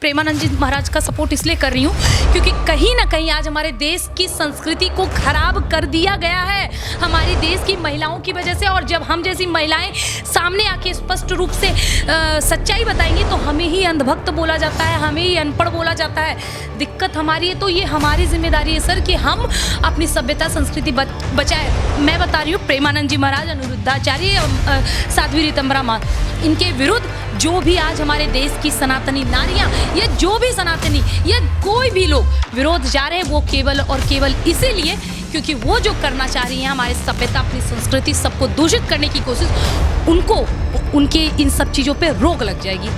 प्रेमानंद जी महाराज का सपोर्ट इसलिए कर रही हूँ क्योंकि कहीं ना कहीं आज हमारे देश की संस्कृति को खराब कर दिया गया है हमारी देश की महिलाओं की वजह से। और जब हम जैसी महिलाएं सामने आके स्पष्ट रूप से सच्चाई बताएंगी तो हमें ही अंधभक्त बोला जाता है, हमें ही अनपढ़ बोला जाता है। दिक्कत हमारी है, तो ये हमारी जिम्मेदारी है सर कि हम अपनी सभ्यता संस्कृति बचाए। मैं बता रही हूँ प्रेमानंद जी महाराज, अनिरुद्धाचार्य, साध्वी रीतम्बरा माँ, इनके विरुद्ध जो भी आज हमारे देश की सनातनी नारियां या जो भी सनातनी या कोई भी लोग विरोध जा रहे हैं वो केवल और केवल इसीलिए क्योंकि वो जो करना चाह रही हैं हमारी सभ्यता अपनी संस्कृति सबको दूषित करने की कोशिश, उनको उनके इन सब चीज़ों पे रोक लग जाएगी।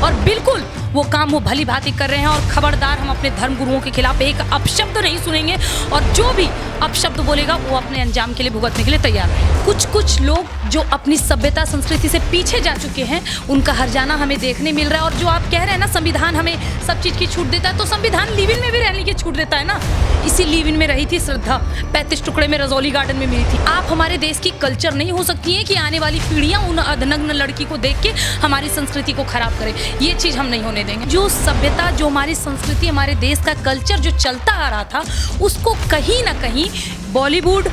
और बिल्कुल वो काम वो भली भांति कर रहे हैं। और खबरदार, हम अपने धर्म गुरुओं के खिलाफ एक अपशब्द नहीं सुनेंगे और जो भी अपशब्द बोलेगा वो अपने अंजाम के लिए भुगतने के लिए तैयार है। कुछ लोग जो अपनी सभ्यता संस्कृति से पीछे जा चुके हैं उनका हर्जाना हमें देखने मिल रहा है। और जो आप कह रहे हैं ना संविधान हमें सब चीज़ की छूट देता है, तो संविधान लिव इन में भी रहने की छूट देता है ना। इसी लिव इन में रही थी श्रद्धा, 35 टुकड़े में रजौली गार्डन में मिली थी। आप हमारे देश की कल्चर नहीं हो सकती हैं कि आने वाली पीढ़ियां उन अधनग्न लड़की को देख के हमारी संस्कृति को खराब करें। ये चीज़ हम नहीं होने देंगे। जो सभ्यता, जो हमारी संस्कृति, हमारे देश का कल्चर जो चलता आ रहा था उसको कहीं ना कहीं बॉलीवुड,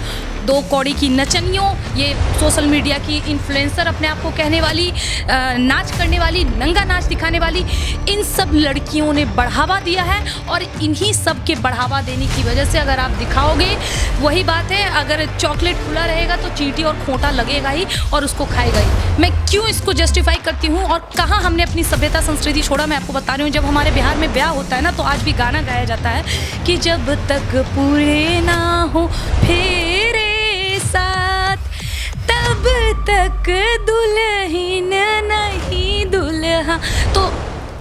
दो कौड़ी की नचनियों, ये सोशल मीडिया की इन्फ्लुएंसर अपने आप को कहने वाली, नाच करने वाली, नंगा नाच दिखाने वाली, इन सब लड़कियों ने बढ़ावा दिया है। और इन्हीं सब के बढ़ावा देने की वजह से अगर आप दिखाओगे, वही बात है, अगर चॉकलेट खुला रहेगा तो चींटी और खोंटा लगेगा ही और उसको खाएगा ही। मैं क्यों इसको जस्टिफाई करती हूँ और कहाँ हमने अपनी सभ्यता संस्कृति छोड़ा, मैं आपको बता रही हूँ। जब हमारे बिहार में ब्याह होता है ना तो आज भी गाना गाया जाता है कि जब तक पूरे ना हो फेरे साथ तब तक दुल्हन नहीं दुल्हा। तो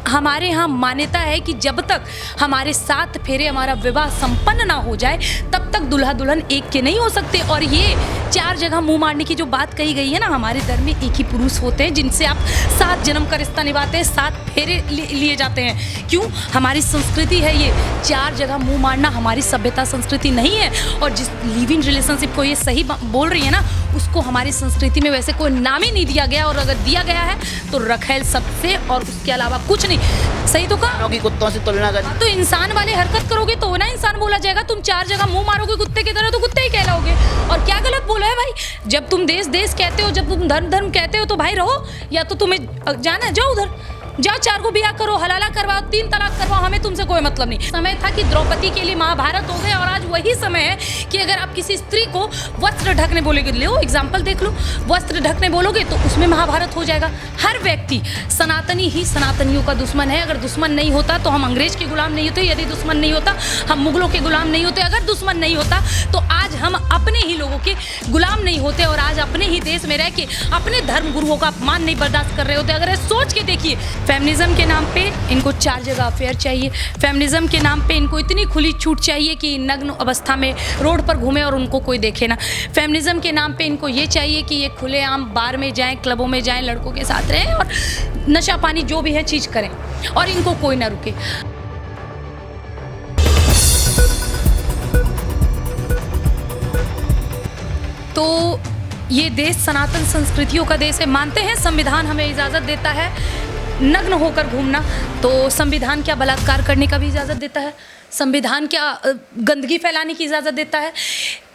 हमारे यहाँ मान्यता है कि जब तक हमारे 7 फेरे, हमारा विवाह संपन्न ना हो जाए तब तक दूल्हा दुल्हन एक के नहीं हो सकते। और ये 4 जगह मुंह मारने की जो बात कही गई है ना, हमारे धर्म में एक ही पुरुष होते हैं जिनसे आप 7 जन्म का रिश्ता निभाते हैं, 7 फेरे लिए जाते हैं। क्यों? हमारी संस्कृति है ये। 4 जगह मुंह मारना हमारी सभ्यता संस्कृति नहीं है। और जिस लिव इन रिलेशनशिप को ये सही बोल रही है ना, उसको हमारी संस्कृति में वैसे कोई नाम ही नहीं दिया गया। और अगर दिया गया है तो रखेल सबसे और उसके अलावा कुछ नहीं। सही तो कहा कि कुत्तों से तुलना कर, तो इंसान वाले हरकत करोगे तो ना इंसान बोला जाएगा। तुम 4 जगह मुंह मारोगे कुत्ते की तरह तो कुत्ते ही कहलाओगे। और क्या गलत बोला है भाई? जब तुम देश देश कहते हो, जब तुम धर्म धर्म कहते हो तो भाई रहो, या तो तुम्हें जाना है जाओ उधर, जाओ 4 को ब्याह करो, हलाला करवाओ, 3 तलाक करवाओ, हमें तुमसे कोई मतलब नहीं। समय था कि द्रौपदी के लिए महाभारत हो गए और आज वही समय है कि अगर आप किसी स्त्री को वस्त्र ढकने बोलोगे, लो एग्जाम्पल देख लो, वस्त्र ढकने बोलोगे तो उसमें महाभारत हो जाएगा। हर व्यक्ति सनातनी ही सनातनियों का दुश्मन है। अगर दुश्मन नहीं होता तो हम अंग्रेज के गुलाम नहीं होते, यदि दुश्मन नहीं होता हम मुगलों के गुलाम नहीं होते, अगर दुश्मन नहीं होता तो आज हम अपने ही लोगों के गुलाम नहीं होते और आज अपने ही देश में रह के अपने धर्म गुरुओं का अपमान नहीं बर्दाश्त कर रहे होते। अगर सोच के देखिए, फेमिनिज्म के नाम पे इनको 4 जगह अफेयर चाहिए, फेमिनिज्म के नाम पे इनको इतनी खुली छूट चाहिए कि नग्न अवस्था में रोड पर घूमे और उनको कोई देखे ना। फेमिनिज्म के नाम पे इनको ये चाहिए कि ये खुलेआम बार में जाएं, क्लबों में जाएं, लड़कों के साथ रहें और नशा पानी जो भी है चीज़ करें और इनको कोई ना रुके। तो ये देश सनातन संस्कृतियों का देश है। मानते हैं संविधान हमें इजाज़त देता है नग्न होकर घूमना, तो संविधान क्या बलात्कार करने का भी इजाज़त देता है? संविधान क्या गंदगी फैलाने की इजाज़त देता है?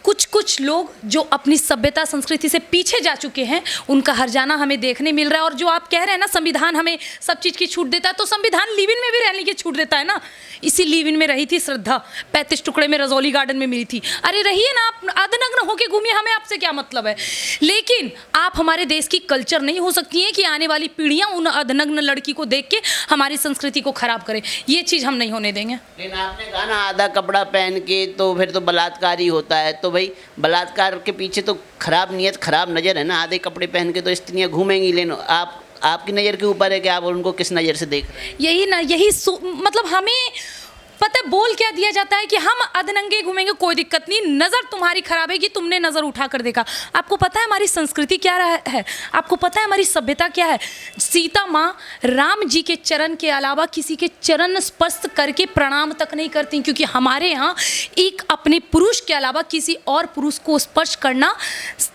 कुछ लोग जो अपनी सभ्यता संस्कृति से पीछे जा चुके हैं उनका हर्जाना हमें देखने मिल रहा है। और जो आप कह रहे हैं ना संविधान हमें सब चीज़ की छूट देता है, तो संविधान लिव इन में भी रहने की छूट देता है ना। इसी लिव इन में रही थी श्रद्धा, 35 टुकड़े में रजौली गार्डन में मिली थी। अरे रहिए ना, आप अधनग्न होके घूमिए, हमें आपसे क्या मतलब है। लेकिन आप हमारे देश की कल्चर नहीं हो सकती हैं कि आने वाली पीढ़ियाँ उन अधनग्न लड़की को देख के हमारी संस्कृति को खराब करें। ये चीज़ हम नहीं होने देंगे। लेकिन आपने कहा ना आधा कपड़ा पहन के तो फिर तो बलात्कार ही होता है, तो भाई बलात्कार के पीछे तो खराब नीयत, खराब नज़र है ना। आधे कपड़े पहन के तो स्त्रियाँ घूमेंगी, लेकिन आपकी नज़र के ऊपर है कि आप उनको किस नज़र से देख रहे हैं। यही ना, यही मतलब हमें पता है बोल क्या दिया जाता है कि हम अधनंगे घूमेंगे, कोई दिक्कत नहीं, नज़र तुम्हारी खराब है कि तुमने नज़र उठा कर देखा। आपको पता है हमारी संस्कृति क्या है? आपको पता है हमारी सभ्यता क्या है? सीता माँ राम जी के चरण के अलावा किसी के चरण स्पर्श करके प्रणाम तक नहीं करती, क्योंकि हमारे यहाँ एक अपने पुरुष के अलावा किसी और पुरुष को स्पर्श करना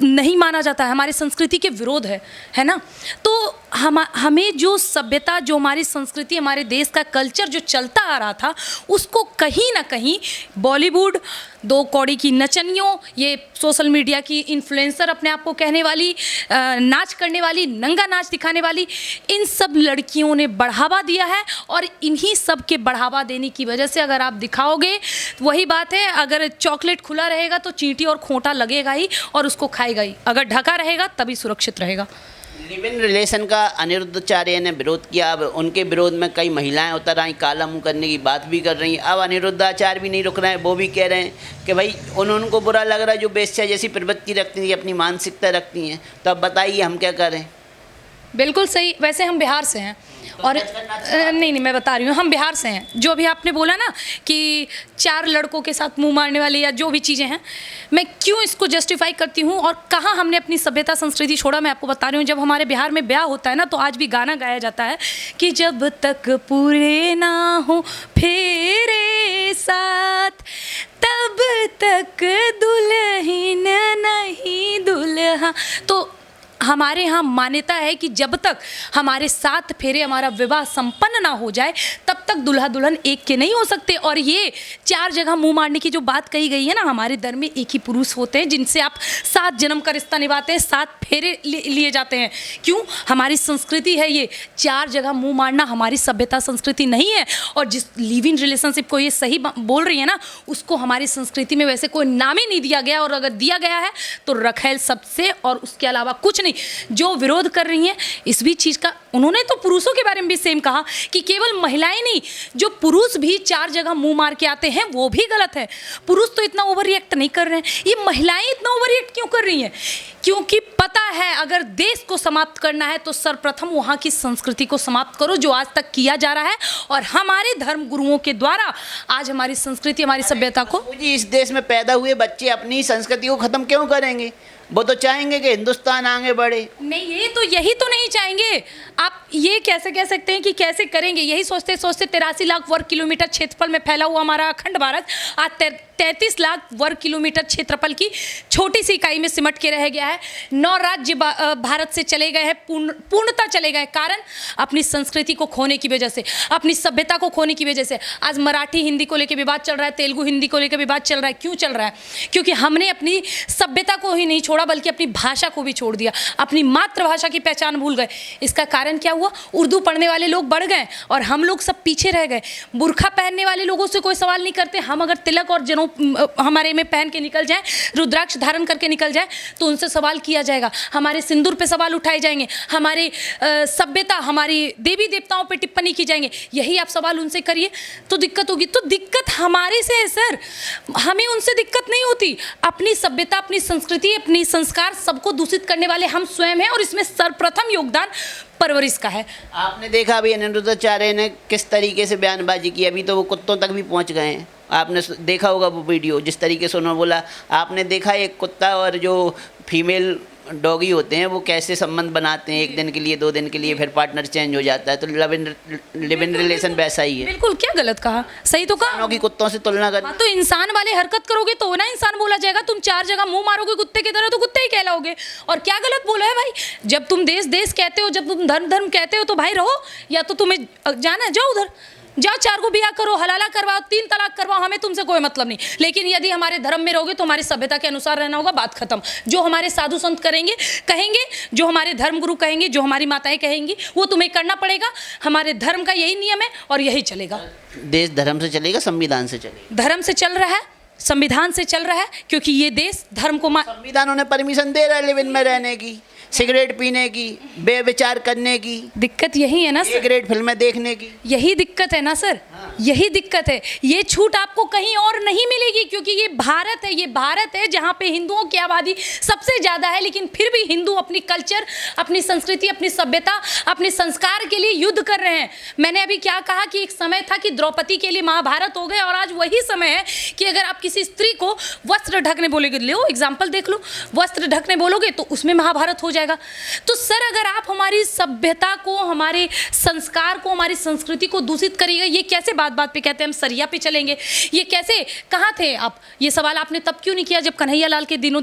नहीं माना जाता है। हमारी संस्कृति के विरोध है ना। तो हमें जो सभ्यता, जो हमारी संस्कृति, हमारे देश का कल्चर जो चलता आ रहा था, उसको कहीं ना कहीं बॉलीवुड, दो कौड़ी की नचनियों, ये सोशल मीडिया की इन्फ्लुएंसर अपने आप को कहने वाली, नाच करने वाली, नंगा नाच दिखाने वाली, इन सब लड़कियों ने बढ़ावा दिया है। और इन्हीं सब के बढ़ावा देने की वजह से अगर आप दिखाओगे, वही बात है, अगर चॉकलेट खुला रहेगा तो चींटी और खोंटा लगेगा ही और उसको खाएगा ही, अगर ढका रहेगा तभी सुरक्षित रहेगा। लिव इन रिलेशन का अनिरुद्धाचार्य ने विरोध किया। अब उनके विरोध में कई महिलाएं उतर आई, काला मुंह करने की बात भी कर रही हैं। अब अनिरुद्धाचार्य भी नहीं रुक रहे हैं, वो भी कह रहे हैं कि भाई उनको बुरा लग रहा है जो बेश्या जैसी प्रवृत्ति रखती हैं, अपनी मानसिकता रखती हैं। तो अब बताइए हम क्या करें। बिल्कुल सही। वैसे हम बिहार से हैं और नहीं मैं बता रही हूँ, हम बिहार से हैं। जो भी आपने बोला ना कि 4 लड़कों के साथ मुंह मारने वाले या जो भी चीज़ें हैं, मैं क्यों इसको जस्टिफाई करती हूँ और कहाँ हमने अपनी सभ्यता संस्कृति छोड़ा, मैं आपको बता रही हूँ। जब हमारे बिहार में ब्याह होता है ना, तो आज भी गाना गाया जाता है कि जब तक पूरे ना हो फेरे साथ, तब तक दुल्हन नहीं दुल्हा। तो हमारे यहाँ मान्यता है कि जब तक हमारे 7 फेरे, हमारा विवाह संपन्न ना हो जाए, तब तक दूल्हा दुल्हन एक के नहीं हो सकते। और ये 4 जगह मुंह मारने की जो बात कही गई है ना, हमारे धर्म में एक ही पुरुष होते हैं जिनसे आप 7 जन्म का रिश्ता निभाते हैं, 7 फेरे लिए जाते हैं। क्यों? हमारी संस्कृति है ये। 4 जगह मुंह मारना हमारी सभ्यता संस्कृति नहीं है। और जिस लिव इन रिलेशनशिप को ये सही बोल रही है ना, उसको हमारी संस्कृति में वैसे कोई नाम ही नहीं दिया गया, और अगर दिया गया है तो रखेल सबसे, और उसके अलावा कुछ नहीं। जो विरोध कर रही हैं इस भी चीज का, उन्होंने तो पुरुषों के बारे में भी सेम कहा कि केवल महिलाएं नहीं, जो पुरुष भी 4 जगह मुंह मार के आते हैं वो भी गलत है। पुरुष तो इतना ओवर रिएक्ट नहीं कर रहे हैं, ये महिलाएं इतना ओवर रिएक्ट क्यों कर रही हैं? क्योंकि पता है अगर देश को समाप्त करना है तो सर्वप्रथम वहाँ की संस्कृति को समाप्त करो, जो आज तक किया जा रहा है। और हमारे धर्म गुरुओं के द्वारा आज हमारी संस्कृति, हमारी सभ्यता को, इस देश में पैदा हुए बच्चे अपनी संस्कृति को खत्म क्यों करेंगे? वो तो चाहेंगे कि हिंदुस्तान आगे बढ़े। नहीं, यही तो नहीं चाहेंगे। आप ये कैसे कह सकते हैं कि कैसे करेंगे? यही सोचते सोचते 83 लाख वर्ग किलोमीटर क्षेत्रफल में फैला हुआ हमारा अखंड भारत आज 33 लाख वर्ग किलोमीटर क्षेत्रफल की छोटी सी इकाई में सिमट के रह गया है। 9 राज्य भारत से चले गए हैं, पूर्णतः चले गए। कारण अपनी संस्कृति को खोने की वजह से, अपनी सभ्यता को खोने की वजह से। आज मराठी हिंदी को लेकर विवाद चल रहा है, तेलुगु हिंदी को लेकर विवाद चल रहा है। क्यों चल रहा है? क्योंकि हमने अपनी सभ्यता को ही नहीं छोड़ा, बल्कि अपनी भाषा को भी छोड़ दिया, अपनी मातृभाषा की पहचान भूल गए। इसका कारण क्या हुआ? उर्दू पढ़ने वाले लोग बढ़ गए और हम लोग सब पीछे रह गए। बुर्खा पहनने वाले लोगों से कोई सवाल नहीं करते। हम अगर तिलक और जनऊ हमारे में पहन के निकल जाए, रुद्राक्ष धारण करके निकल जाए, तो उनसे सवाल किया जाएगा। हमारे सिंदूर पे सवाल उठाए जाएंगे, हमारे सभ्यता, हमारी देवी देवताओं पे टिप्पणी की जाएंगे। यही आप सवाल उनसे करिए तो दिक्कत होगी। तो दिक्कत हमारे से है सर, हमें उनसे दिक्कत नहीं होती। अपनी सभ्यता, अपनी संस्कृति, अपनी संस्कार सबको दूषित करने वाले हम स्वयं हैं, और इसमें सर्वप्रथम योगदान परवरिश का है। आपने देखा अभी अनिरुद्धाचार्य ने किस तरीके से बयानबाजी की, अभी तो वो कुत्तों तक भी पहुंच गए हैं। आपने देखा होगा वो वीडियो, जिस तरीके से उन्होंने बोला। आपने देखा एक कुत्ता और जो फीमेल डॉगी होते हैं वो कैसे संबंध बनाते हैं, 1 दिन के लिए, 2 दिन के लिए, फिर पार्टनर चेंज हो जाता है। तो लिव इन रिलेशन वैसा ही है। बिल्कुल, क्या गलत कहा? सही तो कहा। की कुत्तों से तुलना कर, तो इंसान वाले हरकत करोगे तो ना इंसान बोला जाएगा। तुम 4 जगह मुंह मारोगे कुत्ते की तरह तो कुत्ते ही कहलाओगे। और क्या गलत बोला है भाई? जब तुम देश देश कहते हो, जब तुम धर्म धर्म कहते हो, तो भाई रहो, या तो तुम्हें जाना है जाओ उधर, जाओ 4 को ब्याह करो, हलाला करवाओ, 3 तलाक करवाओ, हमें तुमसे कोई मतलब नहीं। लेकिन यदि हमारे धर्म में रहोगे तो हमारी सभ्यता के अनुसार रहना होगा, बात खत्म। जो हमारे साधु संत कहेंगे, जो हमारे धर्म गुरु कहेंगे, जो हमारी माताएं कहेंगी, वो तुम्हें करना पड़ेगा। हमारे धर्म का यही नियम है और यही चलेगा। देश धर्म से चलेगा, संविधान से चलेगा? धर्म से चल रहा है, संविधान से चल रहा है, क्योंकि ये देश धर्म को संविधान उन्हें परमिशन दे रहा है लिव इन में रहने की, सिगरेट पीने की, बेविचार करने की। दिक्कत यही है ना सर, सिगरेट फिल्में देखने की, यही दिक्कत है ना सर। हाँ। यही दिक्कत है। ये छूट आपको कहीं और नहीं मिलेगी, क्योंकि ये भारत है, ये भारत है जहाँ पे हिंदुओं की आबादी सबसे ज़्यादा है। लेकिन फिर भी हिंदू अपनी कल्चर, अपनी संस्कृति, अपनी सभ्यता, अपने संस्कार के लिए युद्ध कर रहे हैं। मैंने अभी क्या कहा कि एक समय था कि द्रौपदी के लिए महाभारत हो गए, और आज वही समय है कि अगर आप किसी स्त्री को वस्त्र ढकने बोलोगे, लो एग्जाम्पल देख लो, वस्त्र ढकने बोलोगे तो उसमें महाभारत हो जाए। जाएगा। तो सर अगर आप हमारी सभ्यता को, हमारे संस्कार को, हमारी संस्कृति को दूषित करिएगा, ये कैसे बात बात पे कहते हैं हम सरिया पे चलेंगे, ये कैसे, कहाँ थे आप? ये सवाल आपने तब क्यों नहीं किया जब कन्हैया लाल के दिन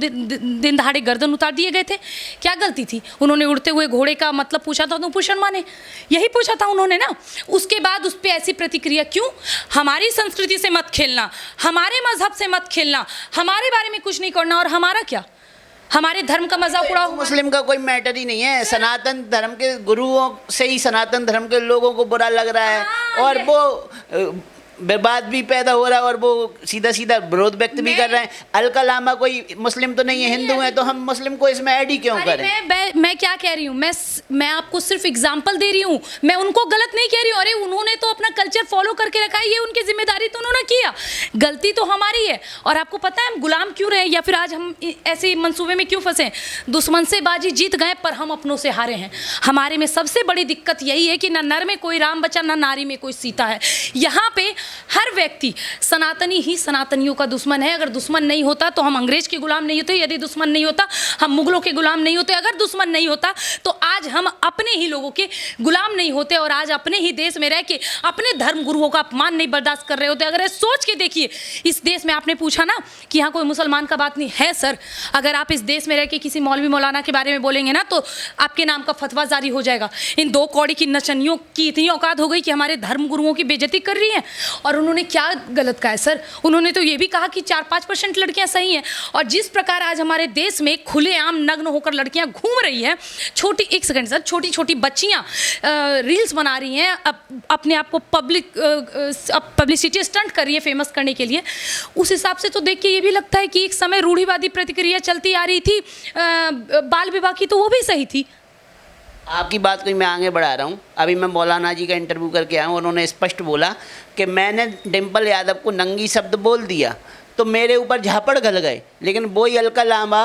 दहाड़े गर्दन उतार दिए गए थे? क्या गलती थी? उन्होंने उड़ते हुए घोड़े का मतलब पूछा था तो भूषण माने, यही पूछा था उन्होंने ना। उसके बाद उस पर ऐसी प्रतिक्रिया क्यों? हमारी संस्कृति से मत खेलना, हमारे मजहब से मत खेलना, हमारे बारे में कुछ नहीं करना, और हमारा क्या, हमारे धर्म का मजाक उड़ाओ। मुस्लिम का कोई मैटर ही नहीं है, सनातन धर्म के गुरुओं से ही सनातन धर्म के लोगों को बुरा लग रहा है, और वो विवाद भी पैदा हो रहा है, और वो सीधा सीधा विरोध व्यक्त भी कर रहे हैं। अलका लामा कोई मुस्लिम तो नहीं है, हिंदू है, तो हम मुस्लिम को इसमें ऐड ही क्यों करें? मैं क्या कह रही हूँ, मैं आपको सिर्फ एग्जांपल दे रही हूँ, मैं उनको गलत नहीं कह रही हूँ। अरे उन्होंने तो अपना कल्चर फॉलो करके रखा है, ये उनकी जिम्मेदारी, तो उन्होंने किया, गलती तो हमारी है। और आपको पता है हम गुलाम क्यों रहे, या फिर आज हम ऐसे मंसूबे में क्यों फंसे? दुश्मन से बाजी जीत गए पर हम अपनों से हारे हैं। हमारे में सबसे बड़ी दिक्कत यही है कि न नर में कोई राम बचा, न नारी में कोई सीता है। यहाँ पे हर व्यक्ति सनातनी ही सनातनियों का दुश्मन है। अगर दुश्मन नहीं होता तो हम अंग्रेज के गुलाम नहीं होते, यदि दुश्मन नहीं होता हम मुगलों के गुलाम नहीं होते, अगर दुश्मन नहीं होता तो आज हम अपने ही लोगों के गुलाम नहीं होते, और आज अपने ही देश में रह के अपने धर्म गुरुओं का अपमान नहीं बर्दाश्त कर रहे होते। अगर सोच के देखिए, इस देश में आपने पूछा ना कि यहाँ कोई मुसलमान का बात नहीं है, सर अगर आप इस देश में रह के किसी मौलवी मौलाना के बारे में बोलेंगे ना तो आपके नाम का फतवा जारी हो जाएगा। इन दो कौड़ी की नचनियों की इतनी औकात हो गई कि हमारे धर्म गुरुओं की बेइज्जती कर रही है। और उन्होंने क्या गलत कहा है सर? उन्होंने तो ये भी कहा कि 4-5% लड़कियां सही हैं। और जिस प्रकार आज हमारे देश में खुलेआम नग्न होकर लड़कियां घूम रही हैं, एक सेकंड सर, छोटी छोटी बच्चियां रील्स बना रही हैं, अपने आप को पब्लिसिटी स्टंट कर रही है फेमस करने के लिए, उस हिसाब से तो देख के ये भी लगता है कि एक समय रूढ़िवादी प्रतिक्रिया चलती आ रही थी बाल विवाह की, तो वो भी सही थी। आपकी बात को मैं आगे बढ़ा रहा हूँ। अभी मैं मौलाना जी का इंटरव्यू करके आया हूँ, उन्होंने स्पष्ट बोला कि मैंने डिम्पल यादव को नंगी शब्द बोल दिया तो मेरे ऊपर झापड़ गल गए, लेकिन वही अलका लामा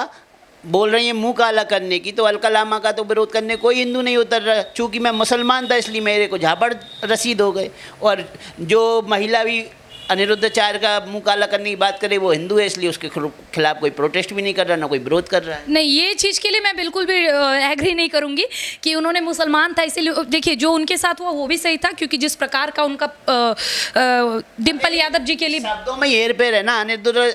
बोल रही है मुंह काला करने की, तो अलका लामा का तो विरोध करने कोई हिंदू नहीं उतर रहा। चूँकि मैं मुसलमान था इसलिए मेरे को झापड़ रसीद हो गए, और जो महिला भी अनिरुद्धाचार्य का मुंह काला करने की बात करे वो हिंदू है, इसलिए उसके खिलाफ कोई प्रोटेस्ट भी नहीं कर रहा, ना कोई विरोध कर रहा है। नहीं, ये चीज़ के लिए मैं बिल्कुल भी एग्री नहीं करूंगी कि उन्होंने मुसलमान था इसीलिए। देखिए जो उनके साथ हुआ वो भी सही था, क्योंकि जिस प्रकार का उनका डिम्पल यादव जी के लिए शब्दों में हेर फेर है ना।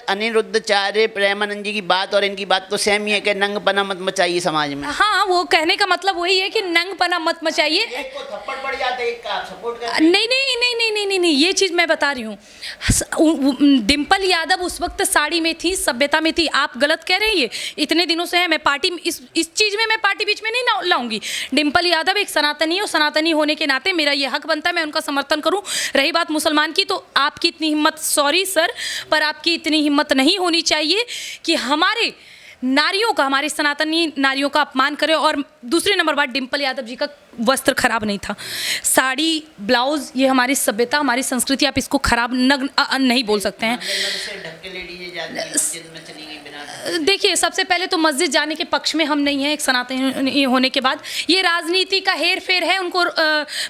अनिरुद्धाचार्य प्रेमानंद जी की बात और इनकी बात तो सेम ही है कि नंगपना मत मचाइए समाज में। हाँ, वो कहने का मतलब वही है कि नंगपना मत मचाइए। एक को थप्पड़ पड़ जाता है, एक का आप सपोर्ट करते हैं। नहीं नहीं नहीं नहीं नहीं नहीं नहीं, ये चीज़ मैं बता रही हूँ। डिम्पल यादव उस वक्त साड़ी में थी, सभ्यता में थी। आप गलत कह रहे हैं, ये इतने दिनों से है। मैं पार्टी इस चीज़ में मैं पार्टी बीच में नहीं लाऊंगी। डिम्पल यादव एक सनातनी है और सनातनी होने के नाते मेरा ये हक बनता है मैं उनका समर्थन करूं। रही बात मुसलमान की, तो आपकी इतनी हिम्मत, सॉरी सर, पर आपकी इतनी हिम्मत नहीं होनी चाहिए कि हमारे नारियों का, हमारी सनातनी नारियों का अपमान करे। और दूसरे नंबर बात, डिम्पल यादव जी का वस्त्र खराब नहीं था। साड़ी, ब्लाउज, ये हमारी सभ्यता, हमारी संस्कृति, आप इसको खराब नहीं बोल सकते हैं। देखिए सबसे पहले तो मस्जिद जाने के पक्ष में हम नहीं हैं, एक सनातनी होने के बाद। ये राजनीति का हेर फेर है। उनको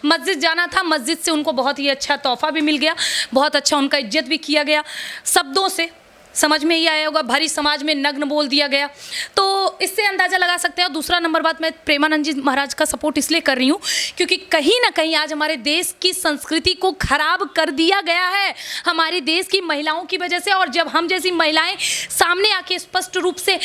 मस्जिद जाना था, मस्जिद से उनको बहुत ही अच्छा तोहफा भी मिल गया, बहुत अच्छा उनका इज्जत भी किया गया, शब्दों से समझ में ही आया होगा। भरी समाज में नग्न बोल दिया गया, तो इससे अंदाज़ा लगा सकते हैं। और दूसरा नंबर बात, मैं प्रेमानंद जी महाराज का सपोर्ट इसलिए कर रही हूँ क्योंकि कहीं ना कहीं आज हमारे देश की संस्कृति को खराब कर दिया गया है हमारे देश की महिलाओं की वजह से। और जब हम जैसी महिलाएं सामने आके स्पष्ट रूप से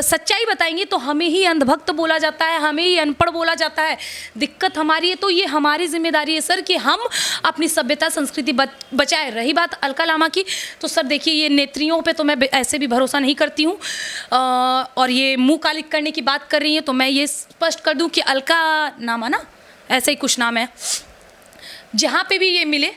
सच्चाई बताएंगी तो हमें ही अंधभक्त बोला जाता है, हमें ही अनपढ़ बोला जाता है। दिक्कत हमारी है, तो ये हमारी जिम्मेदारी है सर कि हम अपनी सभ्यता संस्कृति बचाए। रही बात अलका लामा की, तो सर देखिए ये नेत्रियों पे तो मैं ऐसे भी भरोसा नहीं करती हूँ। और ये मुंह कालिक करने की बात कर रही है, तो मैं ये स्पष्ट कर दूं कि अलका नामा ना, ऐसा ही कुछ नाम है, जहाँ पे भी ये मिले,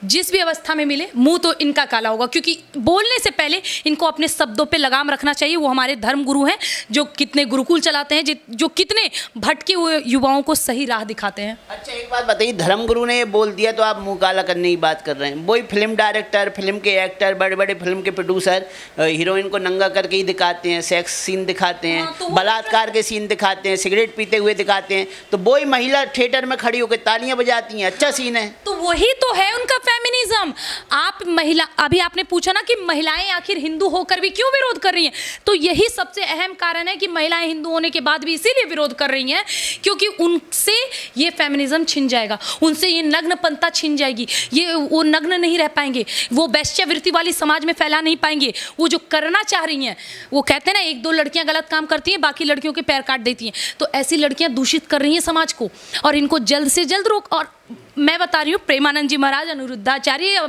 जिस भी अवस्था में मिले, मुंह तो इनका काला होगा। क्योंकि बोलने से पहले इनको अपने शब्दों पे लगाम रखना चाहिए। वो हमारे धर्म गुरु हैं जो कितने गुरुकुल चलाते हैं, जो कितने भटके हुए युवाओं को सही राह दिखाते हैं। अच्छा एक बात बताइए, धर्म गुरु ने ये बोल दिया तो आप मुंह काला करने की बात कर रहे हैं। वही फिल्म डायरेक्टर, फिल्म के एक्टर, बड़े बड़े फिल्म के प्रोड्यूसर हीरोइन को नंगा करके ही दिखाते हैं, सेक्स सीन दिखाते हैं, तो बलात्कार के सीन दिखाते हैं, सिगरेट पीते हुए दिखाते हैं, तो वही महिला थिएटर में खड़ी होकर तालियां बजाती हैं, अच्छा सीन है। तो वही तो है उनका फेमिनिज्म। आप महिला, अभी आपने पूछा ना कि महिलाएं आखिर हिंदू होकर भी क्यों विरोध कर रही हैं, तो यही सबसे अहम कारण है कि महिलाएं हिंदू होने के बाद भी इसीलिए विरोध कर रही हैं क्योंकि उनसे ये फेमिनिज्म छिन जाएगा, उनसे ये नग्नपंता छिन जाएगी, ये वो नग्न नहीं रह पाएंगे, वो वैश्यावृत्ति वाली समाज में फैला नहीं पाएंगे। वो जो करना चाह रही हैं, वो कहते हैं ना एक दो लड़कियां गलत काम करती हैं, बाकी लड़कियों के पैर काट देती हैं, तो ऐसी लड़कियां दूषित कर रही हैं समाज को, और इनको जल्द से जल्द रोक। और मैं बता रही हूँ, प्रेमानंद जी महाराज, अनिरुद्धाचार्य,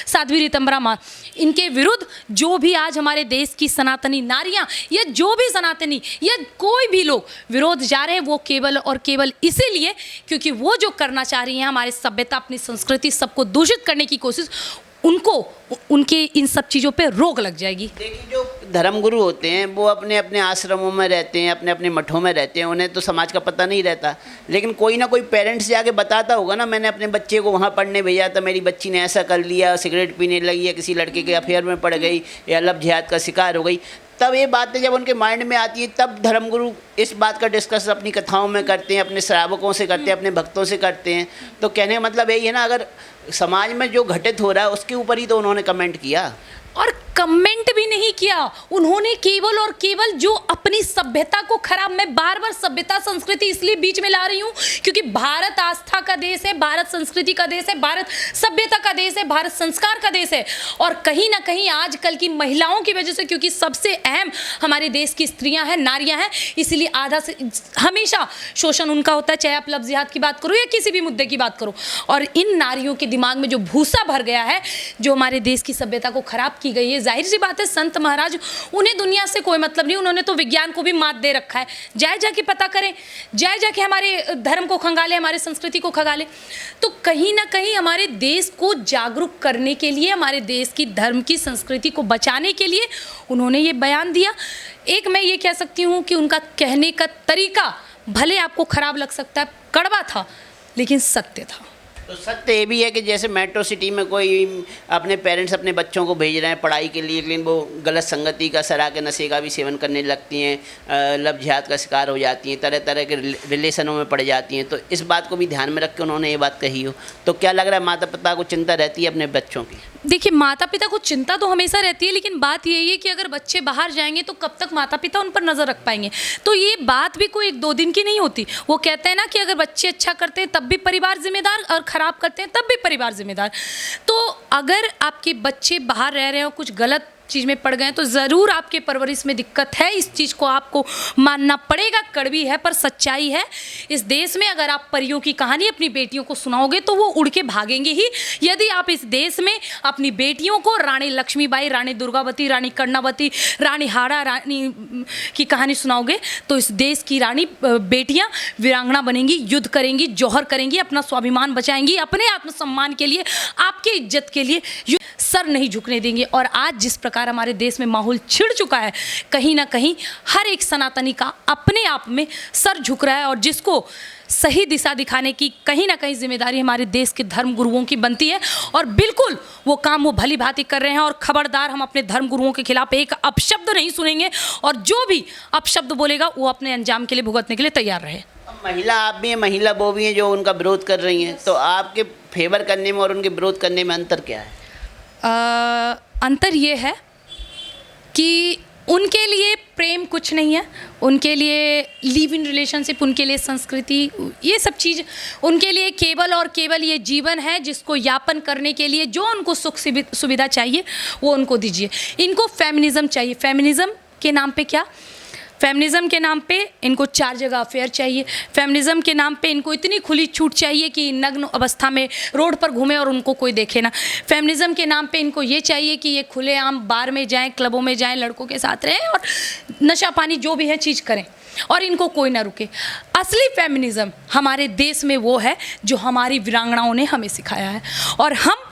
साध्वी रीतंबरा माँ, इनके विरुद्ध जो भी आज हमारे देश की सनातनी नारियाँ या जो भी सनातनी या कोई भी लोग विरोध जा रहे हैं, वो केवल और केवल इसीलिए क्योंकि वो जो करना चाह रही हैं, हमारे सभ्यता, अपनी संस्कृति, सबको दूषित करने की कोशिश, उनको उनके इन सब चीज़ों पे रोक लग जाएगी। देखिए, जो धर्मगुरु होते हैं वो अपने अपने आश्रमों में रहते हैं, अपने अपने मठों में रहते हैं, उन्हें तो समाज का पता नहीं रहता, लेकिन कोई ना कोई पेरेंट्स जाके बताता होगा ना, मैंने अपने बच्चे को वहाँ पढ़ने भेजा था, मेरी बच्ची ने ऐसा कर लिया, सिगरेट पीने लगी, या किसी लड़के के अफेयर में पड़ गई, या लव जिहाद का शिकार हो गई। तब ये बातें जब उनके माइंड में आती हैं, तब धर्मगुरु इस बात का डिस्कस अपनी कथाओं में करते हैं, अपने श्रावकों से करते हैं, अपने भक्तों से करते हैं। तो कहने का मतलब यही है ना, अगर समाज में जो घटित हो रहा है उसके ऊपर ही तो उन्होंने कमेंट किया, और कमेंट भी नहीं किया उन्होंने, केवल और केवल जो अपनी सभ्यता को खराब, मैं बार बार सभ्यता संस्कृति इसलिए बीच में ला रही हूँ क्योंकि भारत आस्था का देश है, भारत संस्कृति का देश है, भारत सभ्यता का देश है, भारत संस्कार का देश है। और कहीं ना कहीं आजकल की महिलाओं की वजह से, क्योंकि सबसे अहम हमारे देश की स्त्रियां हैं, नारियां हैं, इसीलिए आधा से हमेशा शोषण उनका होता है, चाहे आप लव जिहाद की बात करो या किसी भी मुद्दे की बात करो। और इन नारियों के दिमाग में जो भूसा भर गया है, जो हमारे देश की सभ्यता को खराब की गई है, जाहिर सी बात है संत महाराज, उन्हें दुनिया से कोई मतलब नहीं, उन्होंने तो विज्ञान को भी मात दे रखा है। जाए जाके पता करें, जाए जाके हमारे धर्म को खंगाले, हमारे संस्कृति को खंगाले। तो कहीं ना कहीं हमारे देश को जागरूक करने के लिए, हमारे देश की धर्म की संस्कृति को बचाने के लिए उन्होंने ये बयान दिया। एक मैं ये कह सकती हूँ कि उनका कहने का तरीका भले आपको खराब लग सकता है, कड़वा था, लेकिन सत्य था। तो सत्य ये भी है कि जैसे मेट्रो सिटी में कोई अपने पेरेंट्स अपने बच्चों को भेज रहे हैं पढ़ाई के लिए, लेकिन वो गलत संगति का, शराब के नशे का भी सेवन करने लगती हैं, लव जिहाद का शिकार हो जाती हैं, तरह तरह के रिलेशनों में पड़ जाती हैं। तो इस बात को भी ध्यान में रख के उन्होंने ये बात कही हो, तो क्या लग रहा है माता पिता को चिंता रहती है अपने बच्चों की? देखिए, माता पिता को चिंता तो हमेशा रहती है, लेकिन बात यही है कि अगर बच्चे बाहर जाएंगे तो कब तक माता पिता उन पर नज़र रख पाएंगे। तो ये बात भी कोई एक दो दिन की नहीं होती। वो कहते हैं ना कि अगर बच्चे अच्छा करते हैं तब भी परिवार जिम्मेदार, और ख़राब करते हैं तब भी परिवार जिम्मेदार। तो अगर आपके बच्चे बाहर रह रहे हो, कुछ गलत चीज़ में पड़ गए, तो ज़रूर आपके परवरिश में दिक्कत है, इस चीज़ को आपको मानना पड़ेगा। कड़वी है पर सच्चाई है। इस देश में अगर आप परियों की कहानी अपनी बेटियों को सुनाओगे तो वो उड़ के भागेंगे ही। यदि आप इस देश में अपनी बेटियों को रानी लक्ष्मीबाई, रानी दुर्गावती, रानी कर्णावती, रानी हाड़ा रानी की कहानी सुनाओगे तो इस देश की रानी बेटियाँ वीरांगना बनेंगी, युद्ध करेंगी, जौहर करेंगी, अपना स्वाभिमान बचाएंगी, अपने आत्मसम्मान के लिए, आपके इज्जत के लिए सर नहीं झुकने देंगे। और आज जिस प्रकार हमारे देश में माहौल छिड़ चुका है, कहीं ना कहीं हर एक सनातनी का अपने आप में सर झुक रहा है, और जिसको सही दिशा दिखाने की कहीं ना कहीं जिम्मेदारी हमारे देश के धर्म गुरुओं की बनती है। और बिल्कुल वो काम वो भली भांति कर रहे हैं। और खबरदार, हम अपने धर्म गुरुओं के खिलाफ एक अपशब्द नहीं सुनेंगे, और जो भी अपशब्द बोलेगा वो अपने अंजाम के लिए भुगतने के लिए तैयार रहे। महिला आप भी हैं, महिला वो भी हैं जो उनका विरोध कर रही हैं, तो आपके फेवर करने में और उनके विरोध करने में अंतर क्या है? अंतर ये है कि उनके लिए प्रेम कुछ नहीं है, उनके लिए लिव इन रिलेशनशिप, उनके लिए संस्कृति, ये सब चीज़ उनके लिए केवल और केवल ये जीवन है जिसको यापन करने के लिए जो उनको सुख सुविधा चाहिए वो उनको दीजिए। इनको फेमिनिज्म चाहिए। फेमिनिज्म के नाम पे क्या? फेमिनिज्म के नाम पे इनको 4 जगह अफेयर चाहिए। फेमिनिज्म के नाम पे इनको इतनी खुली छूट चाहिए कि नग्न अवस्था में रोड पर घूमें और उनको कोई देखे ना। फेमिनिज्म के नाम पे इनको ये चाहिए कि ये खुलेआम बार में जाएं, क्लबों में जाएं, लड़कों के साथ रहें और नशा पानी जो भी है चीज़ करें, और इनको कोई ना रुके। असली फेमिनिज्म हमारे देश में वो है जो हमारी वीरांगनाओं ने हमें सिखाया है। और हम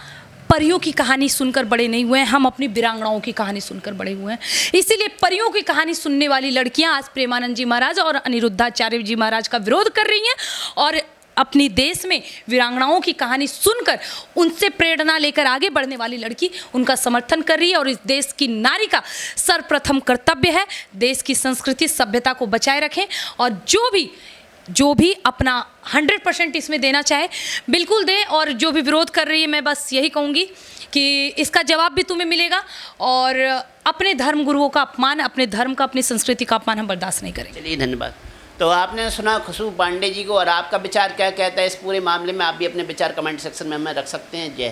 परियों की कहानी सुनकर बड़े नहीं हुए हैं, हम अपनी वीरांगनाओं की कहानी सुनकर बड़े हुए हैं। इसीलिए परियों की कहानी सुनने वाली लड़कियां आज प्रेमानंद जी महाराज और अनिरुद्धाचार्य जी महाराज का विरोध कर रही हैं, और अपनी देश में वीरांगनाओं की कहानी सुनकर उनसे प्रेरणा लेकर आगे बढ़ने वाली लड़की उनका समर्थन कर रही है। और इस देश की नारी का सर्वप्रथम कर्तव्य है देश की संस्कृति सभ्यता को बचाए रखें, और जो भी जो भी अपना 100% इसमें देना चाहे बिल्कुल दे, और जो भी विरोध कर रही है मैं बस यही कहूँगी कि इसका जवाब भी तुम्हें मिलेगा, और अपने धर्म गुरुओं का अपमान, अपने धर्म का, अपनी संस्कृति का अपमान हम बर्दाश्त नहीं करेंगे। चलिए धन्यवाद। तो आपने सुना खुशबू पांडे जी को, और आपका विचार क्या कहता है इस पूरे मामले में? आप भी अपने विचार कमेंट सेक्शन में हमें रख सकते हैं। जय हिंद।